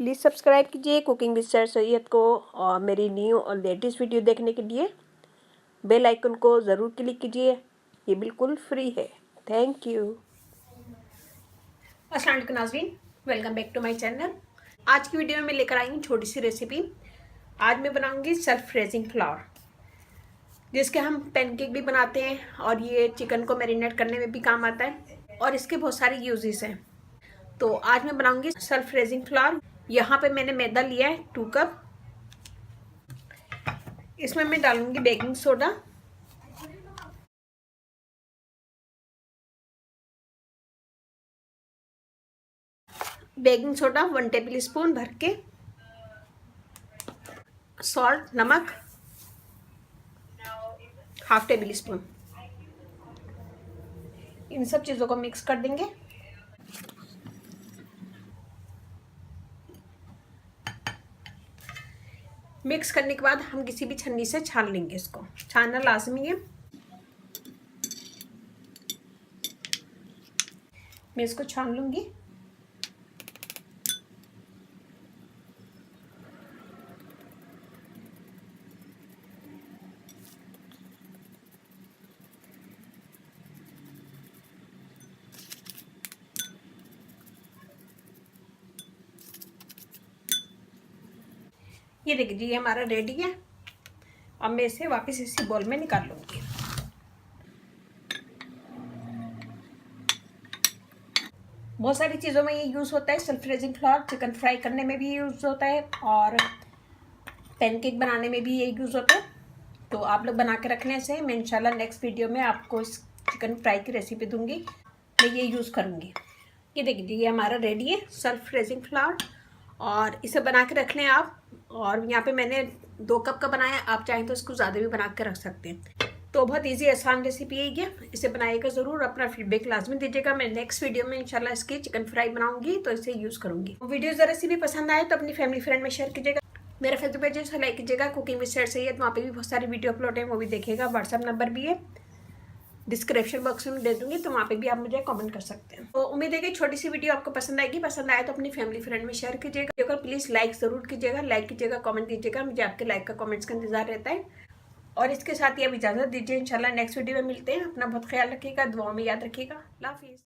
Please subscribe कीजिए cooking with sir Syed को, और मेरी न्यू और लेटेस्ट वीडियो देखने के लिए बेल आइकन को ज़रूर क्लिक कीजिए। ये बिल्कुल फ्री है। Thank you. अस्सलाम वालेकुम नाज़रीन, welcome back to my channel. आज की वीडियो में मैं लेकर आई हूँ छोटी सी रेसिपी। आज मैं बनाऊंगी सेल्फ रेजिंग फ्लावर, जिसके हम पैनकेक भी बनाते हैं और ये चिकन को मैरिनेट करने में भी काम आता है और इसके बहुत सारे यूजेस हैं। तो आज मैं बनाऊंगी सेल्फ रेजिंग फ्लावर। यहाँ पे मैंने मैदा लिया है 2 कप। इसमें मैं डालूंगी baking soda, baking soda 1 table spoon भर के, सॉल्ट नमक 1/2 टेबल स्पून। इन सब चीज़ों को मिक्स कर देंगे। मिक्स करने के बाद हम किसी भी छन्नी से छान लेंगे। इसको छानना लाजमी है। मैं इसको छान लूंगी। ये देखिए जी, हमारा रेडी है। अब मैं इसे वापस इसी बॉल में निकाल लूंगी। बहुत सारी चीज़ों में ये यूज़ होता है। Self raising flower chicken fry करने में भी यूज़ होता है और पैनकेक बनाने में भी ये यूज़ होता है। तो आप लोग बना के रखने से मैं इंशाल्लाह नेक्स्ट वीडियो में आपको इस चिकन फ्राई की रेसिपी दूंगी। मैं ये यूज़ करूँगी। ये देखिए ये हमारा रेडी है सेल्फ रेजिंग फ्लावर, और इसे बना के रख लें आप। और यहाँ पे मैंने 2 कप का बनाया, आप चाहें तो इसको ज़्यादा भी बना के रख सकते हैं। तो बहुत इजी आसान रेसिपी है ये, इसे बनाइएगा ज़रूर। अपना फीडबैक लाजमी दीजिएगा। मैं नेक्स्ट वीडियो में इंशाल्लाह इसकी चिकन फ्राई बनाऊंगी तो इसे यूज़ करूँगी। वीडियो ज़रा सी भी पसंद आए तो अपनी फैमिली फ्रेंड में शेयर कीजिएगा। मेरा फेसबुक पेज है, लाइक कीजिएगा। कुकिंग विद सर सैयद, वहाँ पे भी बहुत सारी वीडियो अपलोड है, वो भी देखिएगा। व्हाट्सअप नंबर भी है, डिस्क्रिप्शन बॉक्स में दे दूंगी, तो वहाँ पे भी आप मुझे कमेंट कर सकते हैं। तो उम्मीद है कि छोटी सी वीडियो आपको पसंद आएगी। पसंद आए तो अपनी फैमिली फ्रेंड में शेयर कीजिएगा। प्लीज़ लाइक ज़रूर कीजिएगा। लाइक कीजिएगा, कमेंट दीजिएगा। मुझे आपके लाइक का कमेंट्स का इंतजार रहता है। और इसके साथ ही अब इजाज़त दीजिए। इंशाल्लाह नेक्स्ट वीडियो में मिलते हैं। अपना बहुत ख्याल रखिएगा, दुआ में याद रखिएगा। अल्लाह हाफिज़।